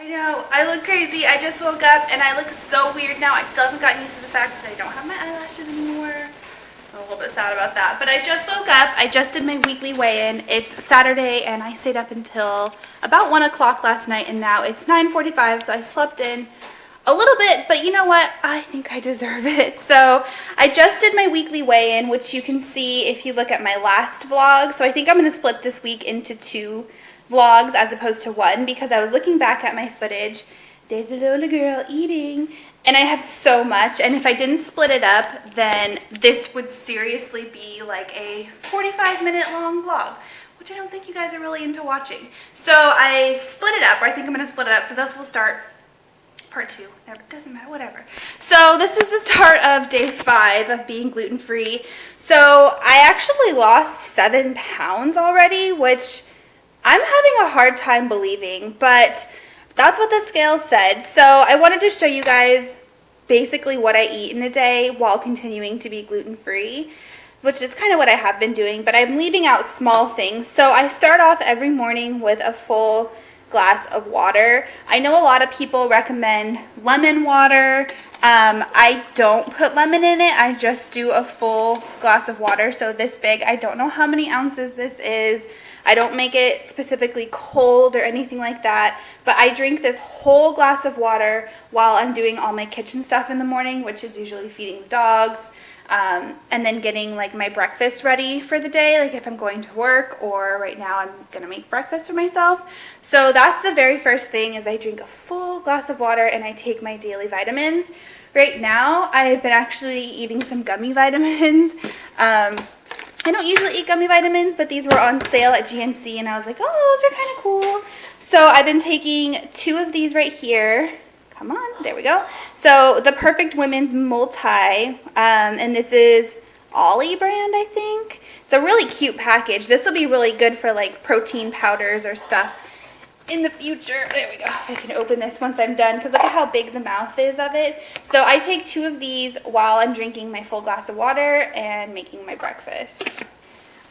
I know, I look crazy. I just woke up and I look so weird now. I still haven't gotten used to the fact that I don't have my eyelashes anymore. I'm a little bit sad about that. But I just woke up. I just did my weekly weigh-in. It's Saturday and I stayed up until about 1 o'clock last night, and now it's 9:45, so I slept in a little bit, but you know what? I think I deserve it. So I just did my weekly weigh-in, which you can see if you look at my last vlog. So I think I'm going to split this week into 2 vlogs as opposed to 1, because I was looking back at my footage. There's a little girl eating, and I have so much, and if I didn't split it up, then this would seriously be like a 45-minute long vlog, which I don't think you guys are really into watching. So I split it up, or I think I'm going to split it up, so this will start part 2. Never, doesn't matter, whatever. So this is the start of day 5 of being gluten-free. So I actually lost 7 pounds already, which I'm having a hard time believing, but that's what the scale said. So I wanted to show you guys basically what I eat in a day while continuing to be gluten-free, which is kind of what I have been doing, but I'm leaving out small things. So I start off every morning with a full glass of water. I know a lot of people recommend lemon water. I don't put lemon in it. I just do a full glass of water, so this big. I don't know how many ounces this is. I don't make it specifically cold or anything like that, but I drink this whole glass of water while I'm doing all my kitchen stuff in the morning, which is usually feeding the dogs, and then getting like my breakfast ready for the day, like if I'm going to work, or right now I'm gonna make breakfast for myself. So that's the very first thing, is I drink a full glass of water and I take my daily vitamins. Right now I've been actually eating some gummy vitamins. I don't usually eat gummy vitamins, but these were on sale at GNC and I was like, oh, those are kind of cool. So I've been taking 2 of these right here. Come on, there we go. So the Perfect Women's Multi, and this is Ollie brand, I think. It's a really cute package. This will be really good for like protein powders or stuff in the future. There we go. I can open this once I'm done, because look at how big the mouth is of it. So I take 2 of these while I'm drinking my full glass of water and making my breakfast.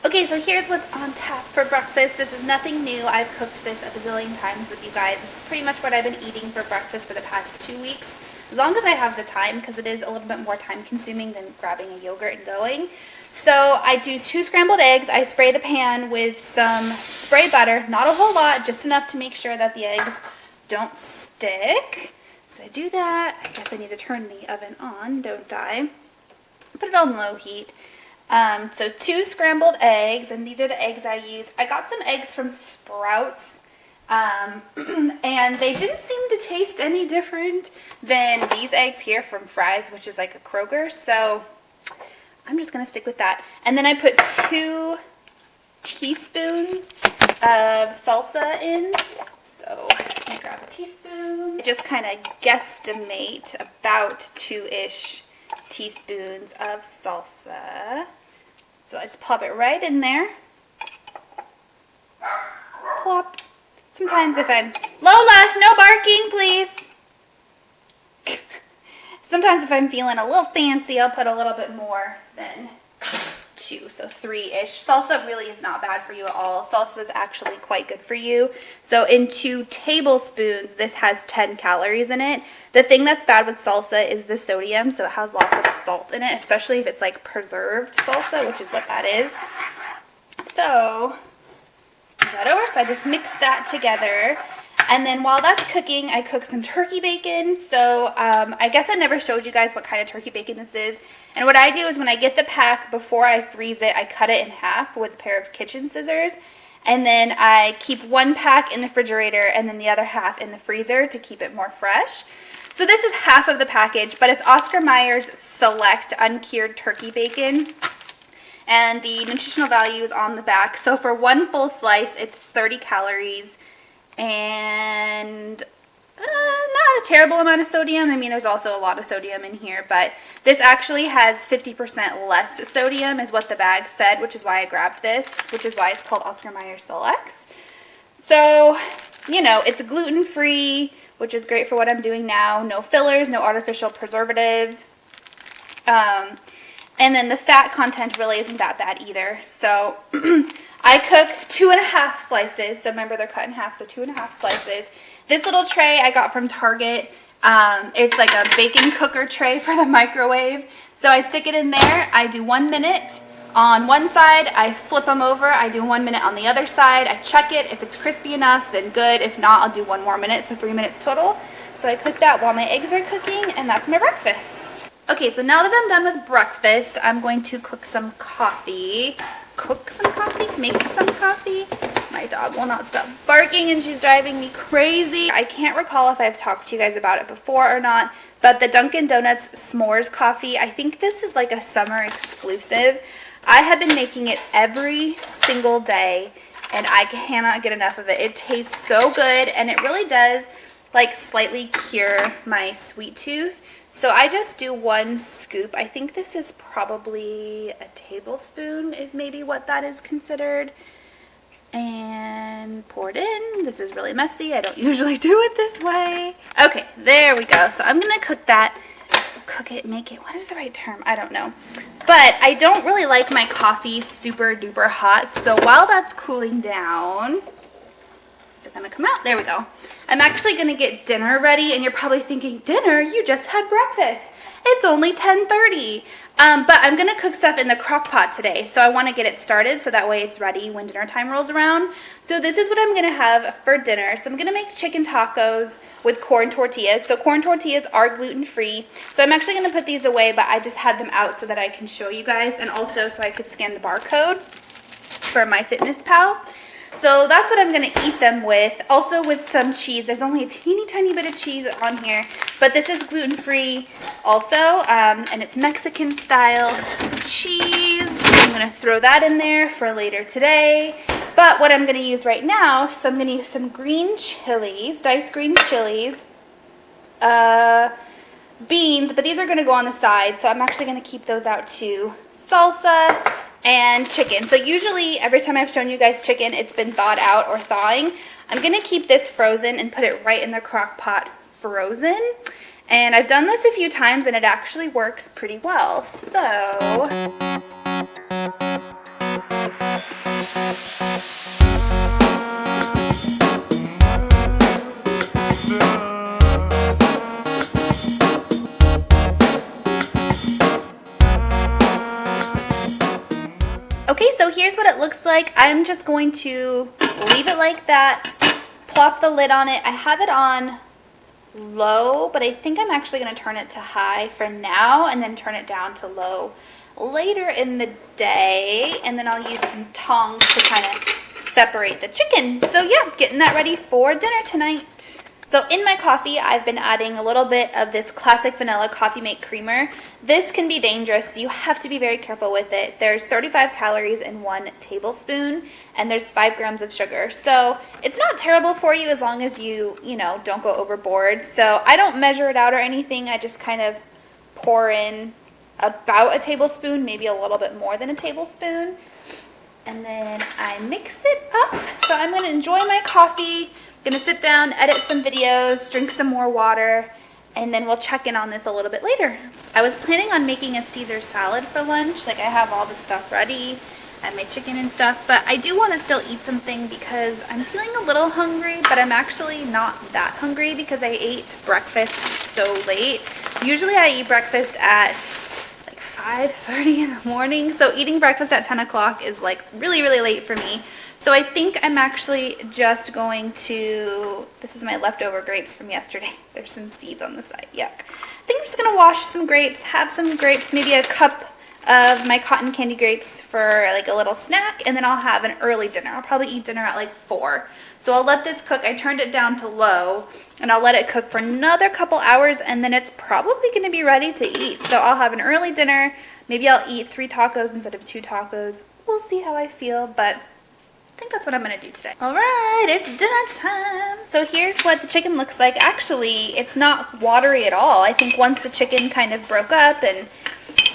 Okay, so here's what's on tap for breakfast. This is nothing new. I've cooked this a bazillion times with you guys. It's pretty much what I've been eating for breakfast for the past 2 weeks, as long as I have the time, because it is a little bit more time consuming than grabbing a yogurt and going. So I do 2 scrambled eggs. I spray the pan with some spray butter, not a whole lot, just enough to make sure that the eggs don't stick. So I do that. I guess I need to turn the oven on, don't I? Put it on low heat. So 2 scrambled eggs, and these are the eggs I use. I got some eggs from Sprouts, and they didn't seem to taste any different than these eggs here from Fry's, which is like a Kroger, so I'm just going to stick with that. And then I put 2 teaspoons of salsa in, so let me grab a teaspoon. I just kind of guesstimate about 2-ish teaspoons of salsa. So I just pop it right in there. Plop. Sometimes if I'm... Lola, no barking, please. Sometimes if I'm feeling a little fancy, I'll put a little bit more than 2, so 3-ish. Salsa really is not bad for you at all. Salsa is actually quite good for you. So in 2 tablespoons, this has 10 calories in it. The thing that's bad with salsa is the sodium, so it has lots of salt in it, especially if it's like preserved salsa, which is what that is. So, move that over. So I just mix that together. And then while that's cooking, I cook some turkey bacon. So I guess I never showed you guys what kind of turkey bacon this is. And what I do is when I get the pack, before I freeze it, I cut it in half with a pair of kitchen scissors. And then I keep 1 pack in the refrigerator and then the other half in the freezer to keep it more fresh. So this is half of the package, but it's Oscar Mayer's Select Uncured Turkey Bacon. And the nutritional value is on the back. So for 1 full slice, it's 30 calories. And not a terrible amount of sodium. I mean, there's also a lot of sodium in here, but this actually has 50% less sodium is what the bag said, which is why I grabbed this, which is why it's called Oscar Mayer Selects. So, you know, it's gluten-free, which is great for what I'm doing now. No fillers, no artificial preservatives. And then the fat content really isn't that bad either. So I cook 2.5 slices. So remember, they're cut in half, so 2.5 slices. This little tray I got from Target. It's like a baking cooker tray for the microwave. So I stick it in there, I do 1 minute on one side, I flip them over, I do 1 minute on the other side, I check it, if it's crispy enough, then good, if not, I'll do 1 more minute, so 3 minutes total. So I cook that while my eggs are cooking, and that's my breakfast. Okay, so now that I'm done with breakfast, I'm going to cook some coffee. Cook some coffee? Make some coffee? My dog will not stop barking and she's driving me crazy. I can't recall if I've talked to you guys about it before or not, but the Dunkin' Donuts s'mores coffee, I think this is like a summer exclusive. I have been making it every single day and I cannot get enough of it. It tastes so good and it really does like slightly cure my sweet tooth. So I just do 1 scoop. I think this is probably a tablespoon is maybe what that is considered. And pour it in. This is really messy. I don't usually do it this way. Okay, there we go. So I'm going to cook that. Cook it, make it. What is the right term? I don't know. But I don't really like my coffee super duper hot. So while that's cooling down, is it going to come out? There we go. I'm actually going to get dinner ready, and you're probably thinking, dinner? You just had breakfast. It's only 10:30. But I'm going to cook stuff in the crock pot today, so I want to get it started so that way it's ready when dinner time rolls around. So this is what I'm going to have for dinner. So I'm going to make chicken tacos with corn tortillas. So corn tortillas are gluten-free. So I'm actually going to put these away, but I just had them out so that I can show you guys, and also so I could scan the barcode for my FitnessPal. So that's what I'm going to eat them with. Also with some cheese. There's only a teeny tiny bit of cheese on here. But this is gluten-free also. And it's Mexican style cheese. I'm going to throw that in there for later today. But what I'm going to use right now, so I'm going to use some green chilies, diced green chilies, beans, but these are going to go on the side. So I'm actually going to keep those out too. Salsa. And chicken. So usually every time I've shown you guys chicken, it's been thawed out or thawing. I'm going to keep this frozen and put it right in the crock pot frozen. And I've done this a few times and it actually works pretty well. So okay, so here's what it looks like. I'm just going to leave it like that, plop the lid on it. I have it on low, but I think I'm actually going to turn it to high for now and then turn it down to low later in the day. And then I'll use some tongs to kind of separate the chicken. So yeah, getting that ready for dinner tonight. So in my coffee, I've been adding a little bit of this classic vanilla coffee mate creamer. This can be dangerous, so you have to be very careful with it. There's 35 calories in 1 tablespoon, and there's 5 grams of sugar. So it's not terrible for you as long as you don't go overboard. So I don't measure it out or anything. I just kind of pour in about a tablespoon, maybe a little bit more than a tablespoon. And then I mix it up. So I'm going to enjoy my coffee. Gonna sit down, edit some videos, drink some more water, and then we'll check in on this a little bit later. I was planning on making a Caesar salad for lunch. Like I have all the stuff ready, I have my chicken and stuff, but I do want to still eat something because I'm feeling a little hungry, but I'm actually not that hungry because I ate breakfast so late. Usually I eat breakfast at like 5:30 in the morning, so eating breakfast at 10 o'clock is like really, really late for me. So I think I'm actually just going to, this is my leftover grapes from yesterday. There's some seeds on the side, yuck. I think I'm just gonna wash some grapes, have some grapes, maybe a cup of my cotton candy grapes for like a little snack, and then I'll have an early dinner. I'll probably eat dinner at like 4. So I'll let this cook. I turned it down to low, and I'll let it cook for another couple hours, and then it's probably gonna be ready to eat. So I'll have an early dinner. Maybe I'll eat 3 tacos instead of 2 tacos. We'll see how I feel, but I think that's what I'm going to do today. Alright, it's dinner time. So here's what the chicken looks like. Actually, it's not watery at all. I think once the chicken kind of broke up and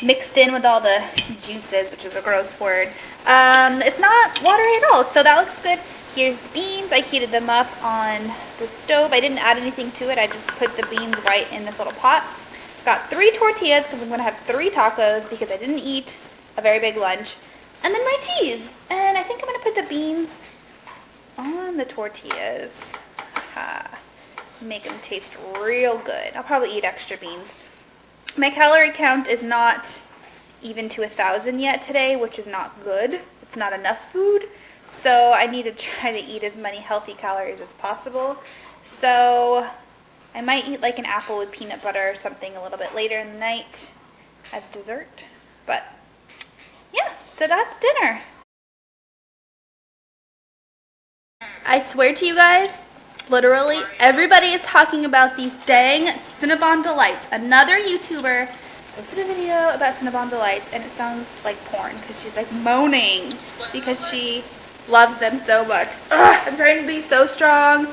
mixed in with all the juices, which is a gross word, it's not watery at all. So that looks good. Here's the beans. I heated them up on the stove. I didn't add anything to it. I just put the beans right in this little pot. Got 3 tortillas because I'm going to have 3 tacos because I didn't eat a very big lunch. And then my cheese. And I think I'm going to put the beans on the tortillas. make them taste real good. I'll probably eat extra beans. My calorie count is not even to 1,000 yet today, which is not good. It's not enough food. So I need to try to eat as many healthy calories as possible. So I might eat like an apple with peanut butter or something a little bit later in the night as dessert. But yeah, so that's dinner. I swear to you guys, literally everybody is talking about these dang Cinnabon Delights. Another YouTuber posted a video about Cinnabon Delights, and it sounds like porn because she's like moaning because she loves them so much. Ugh, I'm trying to be so strong.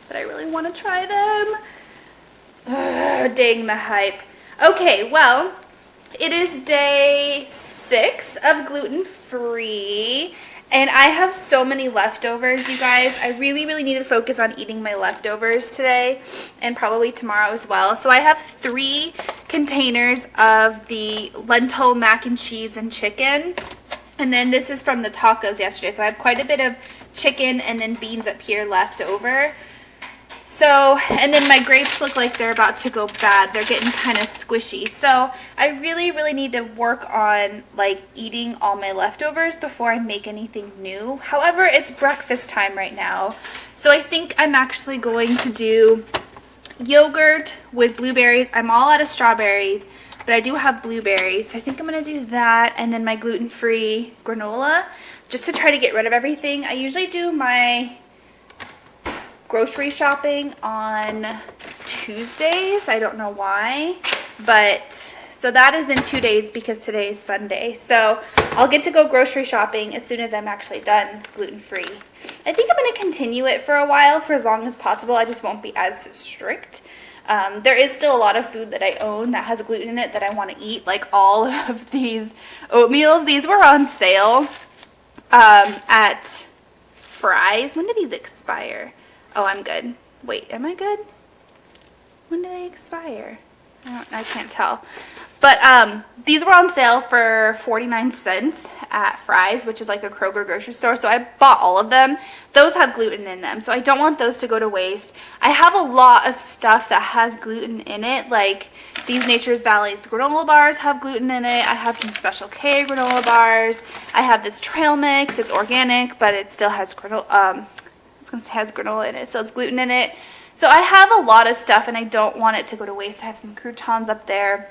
But I really want to try them. Ugh, dang the hype. Okay, well, it is day 6 of gluten-free. And I have so many leftovers, you guys. I really need to focus on eating my leftovers today and probably tomorrow as well. So I have 3 containers of the lentil mac and cheese and chicken. And then this is from the tacos yesterday. So I have quite a bit of chicken and then beans up here left over. So, and then my grapes look like they're about to go bad. They're getting kind of squishy. So I really need to work on like eating all my leftovers before I make anything new. However, it's breakfast time right now. So I think I'm actually going to do yogurt with blueberries. I'm all out of strawberries, but I do have blueberries. So I think I'm going to do that, and then my gluten-free granola just to try to get rid of everything. I usually do my grocery shopping on Tuesdays. I don't know why, but so that is in 2 days because today is Sunday. So I'll get to go grocery shopping as soon as I'm actually done gluten-free. I think I'm going to continue it for a while, for as long as possible. I just won't be as strict. There is still a lot of food that I own that has gluten in it that I want to eat, like all of these oatmeals. These were on sale at Fry's. When do these expire? Oh, I'm good. Wait, am I good? When do they expire? I can't tell. But these were on sale for 49 cents at Fry's, which is like a Kroger grocery store. So I bought all of them. Those have gluten in them, so I don't want those to go to waste. I have a lot of stuff that has gluten in it, like these Nature's Valley's granola bars have gluten in it. I have some Special K granola bars. I have this trail mix. It's organic, but it still has granola. Has granola in it, so it's gluten in it. So I have a lot of stuff and I don't want it to go to waste. I have some croutons up there.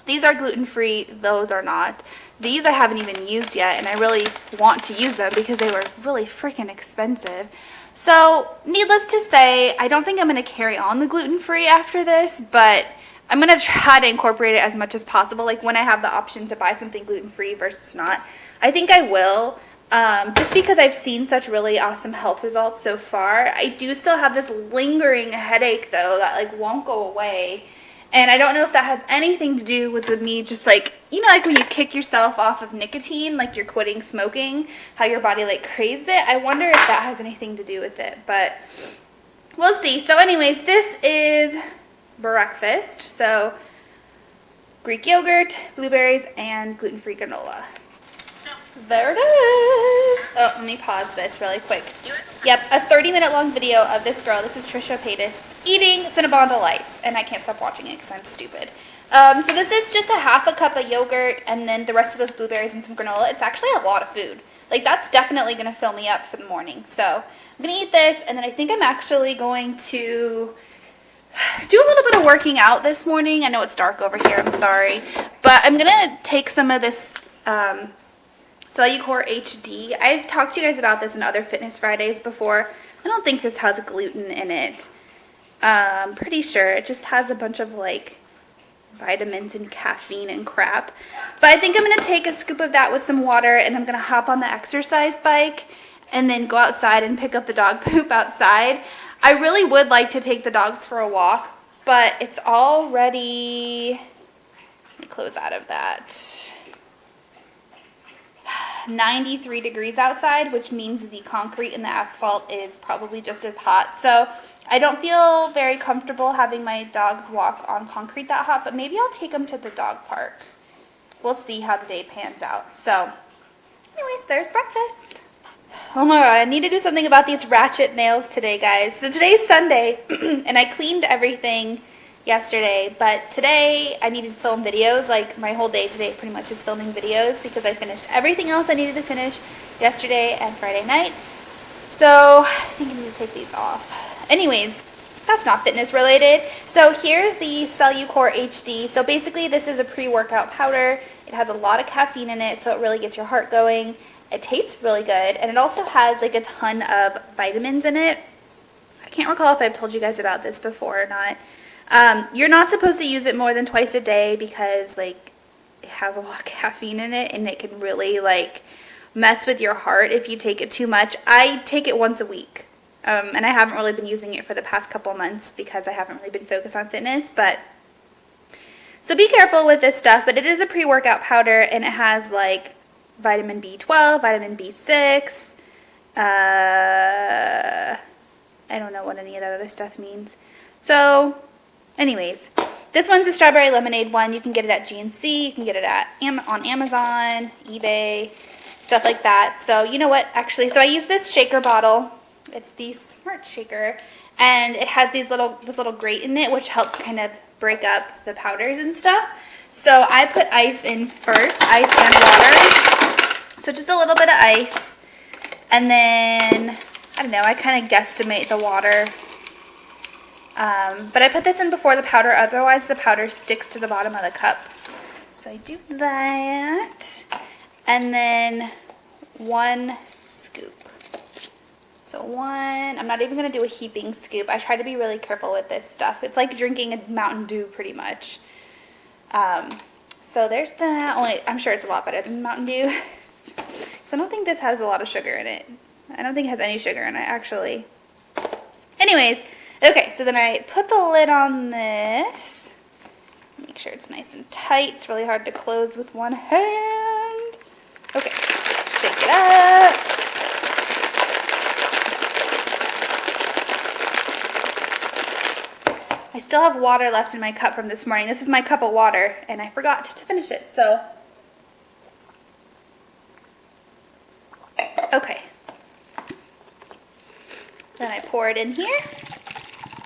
These are gluten-free, those are not. These I haven't even used yet, and I really want to use them because they were really freaking expensive. So needless to say, I don't think I'm going to carry on the gluten-free after this, but I'm going to try to incorporate it as much as possible, like when I have the option to buy something gluten-free versus not. I think I will. Just because I've seen such really awesome health results so far. I do still have this lingering headache though that like won't go away, and I don't know if that has anything to do with me just like, you know, like when you kick yourself off of nicotine, like you're quitting smoking, how your body like craves it. I wonder if that has anything to do with it, but we'll see. So anyways, this is breakfast. So Greek yogurt, blueberries, and gluten-free granola. There it is. Oh, let me pause this really quick. Yep, a 30-minute long video of this girl. This is Trisha Paytas eating Cinnabon Delights, and I can't stop watching it because I'm stupid. So this is just a half a cup of yogurt, and then the rest of those blueberries and some granola. It's actually a lot of food. Like, that's definitely going to fill me up for the morning. So I'm going to eat this, and then I think I'm actually going to do a little bit of working out this morning. I know it's dark over here. I'm sorry. But I'm going to take some of this Cellucor HD. I've talked to you guys about this in other Fitness Fridays before. I don't think this has gluten in it. I'm pretty sure it just has a bunch of like vitamins and caffeine and crap. But I think I'm going to take a scoop of that with some water, and I'm going to hop on the exercise bike and then go outside and pick up the dog poop outside. I really would like to take the dogs for a walk, but it's already, let me close out of that, 93 degrees outside, which means the concrete and the asphalt is probably just as hot. So I don't feel very comfortable having my dogs walk on concrete that hot, but maybe I'll take them to the dog park. We'll see how the day pans out. So anyways, there's breakfast. Oh my god, I need to do something about these ratchet nails today, guys. So today's Sunday, and I cleaned everything yesterday, but today I needed to film videos. Like, my whole day today pretty much is filming videos because I finished everything else I needed to finish yesterday and Friday night. So I think I need to take these off. Anyways, that's not fitness related. So here's the Cellucor HD. So basically this is a pre-workout powder. It has a lot of caffeine in it, so it really gets your heart going. It tastes really good, and it also has like a ton of vitamins in it. I can't recall if I've told you guys about this before or not. You're not supposed to use it more than twice a day because like it has a lot of caffeine in it, and it can really like mess with your heart if you take it too much. I take it once a week, and I haven't really been using it for the past couple months because I haven't really been focused on fitness. But so be careful with this stuff. But it is a pre-workout powder, and it has like vitamin B12, vitamin B6, I don't know what any of that other stuff means. So, anyways, this one's a strawberry lemonade one. You can get it at GNC, you can get it at on Amazon, eBay, stuff like that. So, you know what, actually, so I use this shaker bottle. It's the Smart Shaker, and it has this little grate in it, which helps kind of break up the powders and stuff. So I put ice in first, ice and water. So just a little bit of ice. And then, I don't know, I kind of guesstimate the water. But I put this in before the powder, otherwise the powder sticks to the bottom of the cup. So I do that. And then 1 scoop. So I'm not even going to do a heaping scoop. I try to be really careful with this stuff. It's like drinking a Mountain Dew pretty much. So there's that. Only I'm sure it's a lot better than Mountain Dew. So I don't think this has a lot of sugar in it. I don't think it has any sugar in it, actually. Anyways, okay, so then I put the lid on this. Make sure it's nice and tight. It's really hard to close with one hand. Okay, shake it up. I still have water left in my cup from this morning. This is my cup of water, and I forgot to finish it, so. Okay. Then I pour it in here,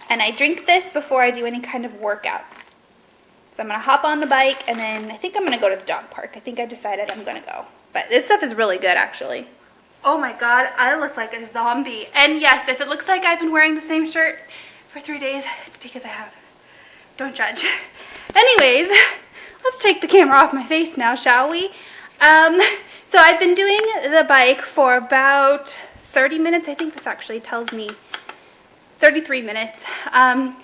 and I drink this before I do any kind of workout. So I'm going to hop on the bike, and then I think I'm going to go to the dog park. I think I decided I'm going to go. But this stuff is really good, actually. Oh my god, I look like a zombie. And yes, if it looks like I've been wearing the same shirt for 3 days, it's because I have. Don't judge. Anyways, let's take the camera off my face now, shall we? So I've been doing the bike for about 30 minutes. I think this actually tells me 33 minutes. And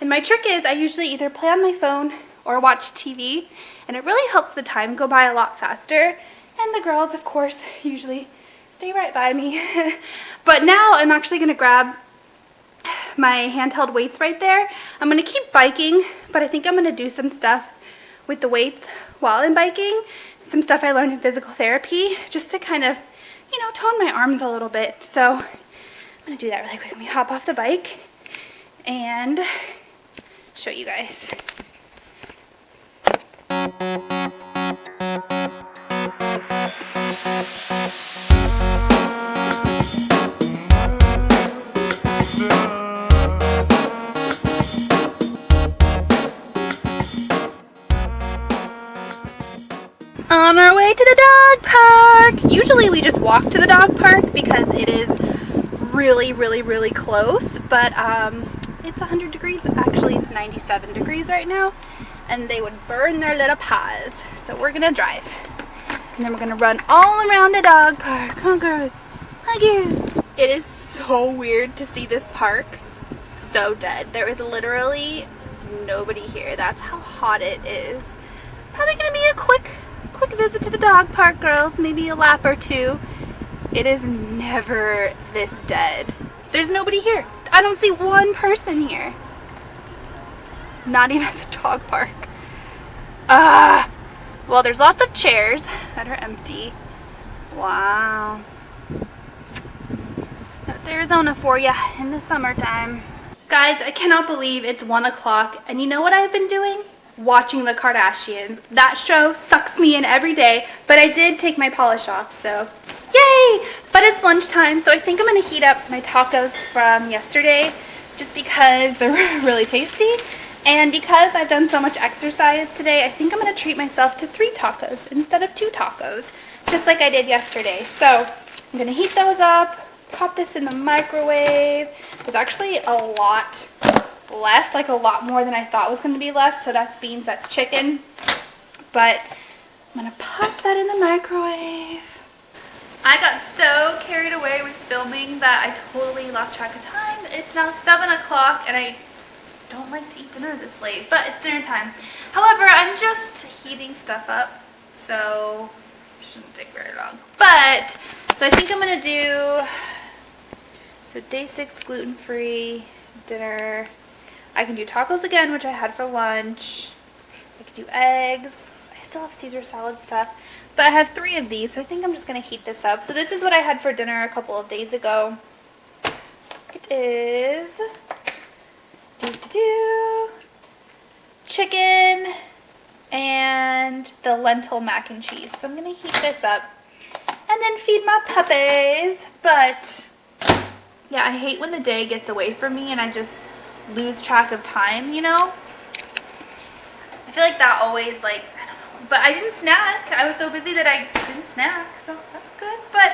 my trick is I usually either play on my phone or watch TV, and it really helps the time go by a lot faster. And the girls, of course, usually stay right by me. But now I'm actually going to grab my handheld weights right there. I'm going to keep biking, but I think I'm going to do some stuff with the weights while I'm biking. Some stuff I learned in physical therapy, just to kind of, you know, tone my arms a little bit. So I'm going to do that really quick. Let me hop off the bike and show you guys. On our way to the dog park. Usually we just walk to the dog park because it is really, really, really close, but it's 100 degrees. Actually, it's 97 degrees right now, and they would burn their little paws. So we're gonna drive, and then we're gonna run all around the dog park. Come on, girls. Hi, girls. It is so weird to see this park so dead. There is literally nobody here. That's how hot it is. Probably gonna be a quick visit to the dog park, girls. Maybe a lap or two. It is never this dead. There's nobody here. I don't see one person here. Not even at the dog park. Well, there's lots of chairs that are empty. Wow. That's Arizona for you in the summertime. Guys, I cannot believe it's 1 o'clock, and you know what I've been doing? Watching the Kardashians. That show sucks me in every day, but I did take my polish off, so Yay! But it's lunchtime, so I think I'm gonna heat up my tacos from yesterday just because they're really tasty. And because I've done so much exercise today, I think I'm gonna treat myself to 3 tacos instead of 2 tacos, just like I did yesterday. So I'm gonna heat those up, pop this in the microwave. There's actually a lot left, like a lot more than I thought was gonna be left. So that's beans, that's chicken. But I'm gonna pop that in the microwave. I got so carried away with filming that I totally lost track of time. It's now 7 o'clock and I don't like to eat dinner this late, but it's dinner time. However, I'm just heating stuff up, so it shouldn't take very long. But, so I think I'm gonna do, so day 6 gluten-free dinner. I can do tacos again, which I had for lunch. I could do eggs. I still have Caesar salad stuff. But I have 3 of these, so I think I'm just going to heat this up. So this is what I had for dinner a couple of days ago. It is chicken and the lentil mac and cheese. So I'm going to heat this up and then feed my puppies. But yeah, I hate when the day gets away from me and I just lose track of time, you know? I feel like that always, like, but I didn't snack. I was so busy that I didn't snack, so that's good. But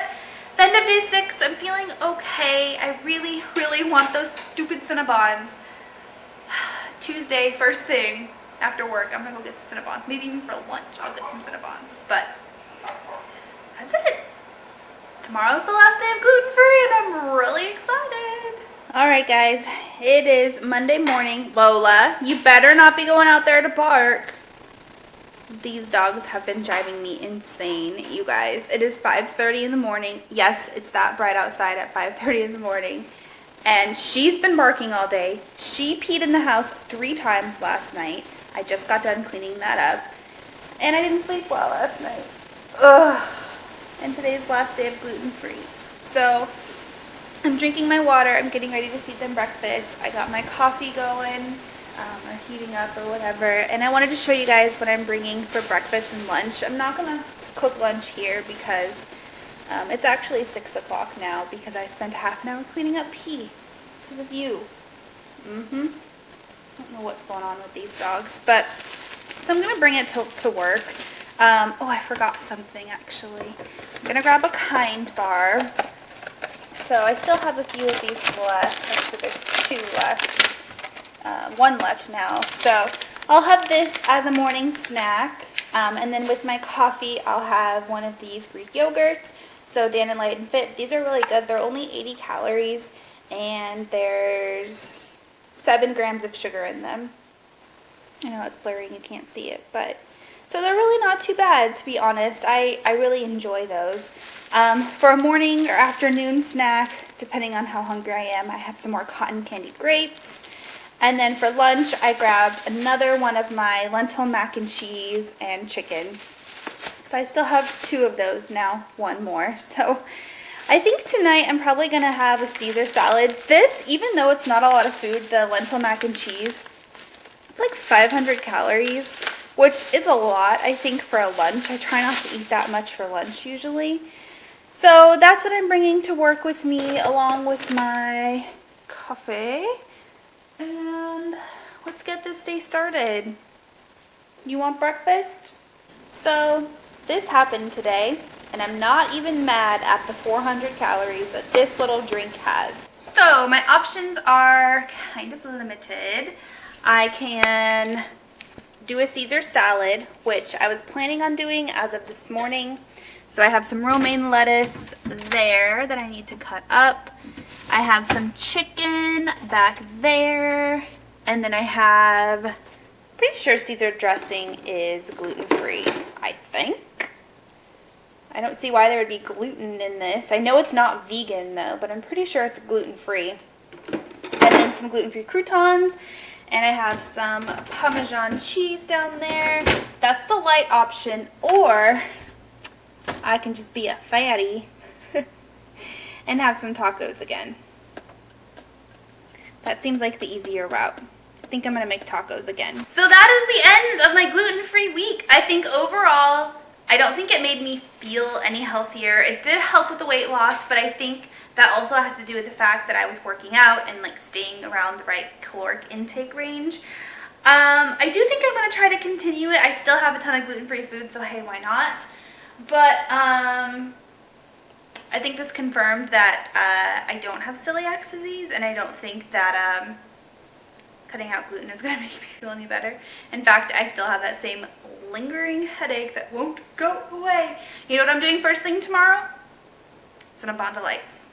the end of day 6, I'm feeling okay. I really, really want those stupid Cinnabons. Tuesday, first thing after work, I'm gonna go get some Cinnabons. Maybe even for lunch, I'll get some Cinnabons. But that's it. Tomorrow's the last day of gluten-free, and I'm really excited. All right, guys, it is Monday morning. Lola, you better not be going out there to bark. These dogs have been driving me insane, you guys. It is 5:30 in the morning. Yes, it's that bright outside at 5:30 in the morning. And she's been barking all day. She peed in the house 3 times last night. I just got done cleaning that up. And I didn't sleep well last night. Ugh. And today's last day of gluten-free. So I'm drinking my water. I'm getting ready to feed them breakfast. I got my coffee going. Or heating up or whatever, and I wanted to show you guys what I'm bringing for breakfast and lunch. I'm not gonna cook lunch here because it's actually 6 o'clock now because I spent half an hour cleaning up pee because of you. I don't know what's going on with these dogs, but so I'm gonna bring it to work. Oh, I forgot something actually. I'm gonna grab a Kind bar. So I still have a few of these left. Actually, there's 2 left. 1 left now. So I'll have this as a morning snack. And then with my coffee, I'll have one of these Greek yogurts. So Dan and Light and Fit, these are really good. They're only 80 calories and there's 7 grams of sugar in them. I know it's blurry and you can't see it, but so they're really not too bad, to be honest. I really enjoy those. For a morning or afternoon snack, depending on how hungry I am, I have some more cotton candy grapes. And then for lunch, I grabbed another one of my lentil mac and cheese and chicken. So I still have 2 of those now, 1 more. So I think tonight I'm probably going to have a Caesar salad. This, even though it's not a lot of food, the lentil mac and cheese, it's like 500 calories, which is a lot, I think, for a lunch. I try not to eat that much for lunch usually. So that's what I'm bringing to work with me along with my coffee. And let's get this day started. You want breakfast? So this happened today, and I'm not even mad at the 400 calories that this little drink has. So my options are kind of limited. I can do a Caesar salad, which I was planning on doing as of this morning. So I have some romaine lettuce there that I need to cut up. I have some chicken back there, and then I have, pretty sure Caesar dressing is gluten-free, I think. I don't see why there would be gluten in this. I know it's not vegan though, but I'm pretty sure it's gluten-free. And then some gluten-free croutons, and I have some Parmesan cheese down there. That's the light option, or I can just be a fatty and have some tacos again. That seems like the easier route. I think I'm gonna make tacos again. So that is the end of my gluten-free week. I think overall I don't think it made me feel any healthier. It did help with the weight loss, but I think that also has to do with the fact that I was working out and like staying around the right caloric intake range. I do think I'm going to try to continue it. I still have a ton of gluten-free food, so hey, why not? But I think this confirmed that I don't have celiac disease, and I don't think that cutting out gluten is going to make me feel any better. In fact, I still have that same lingering headache that won't go away. You know what I'm doing first thing tomorrow? Cinnabon Delights.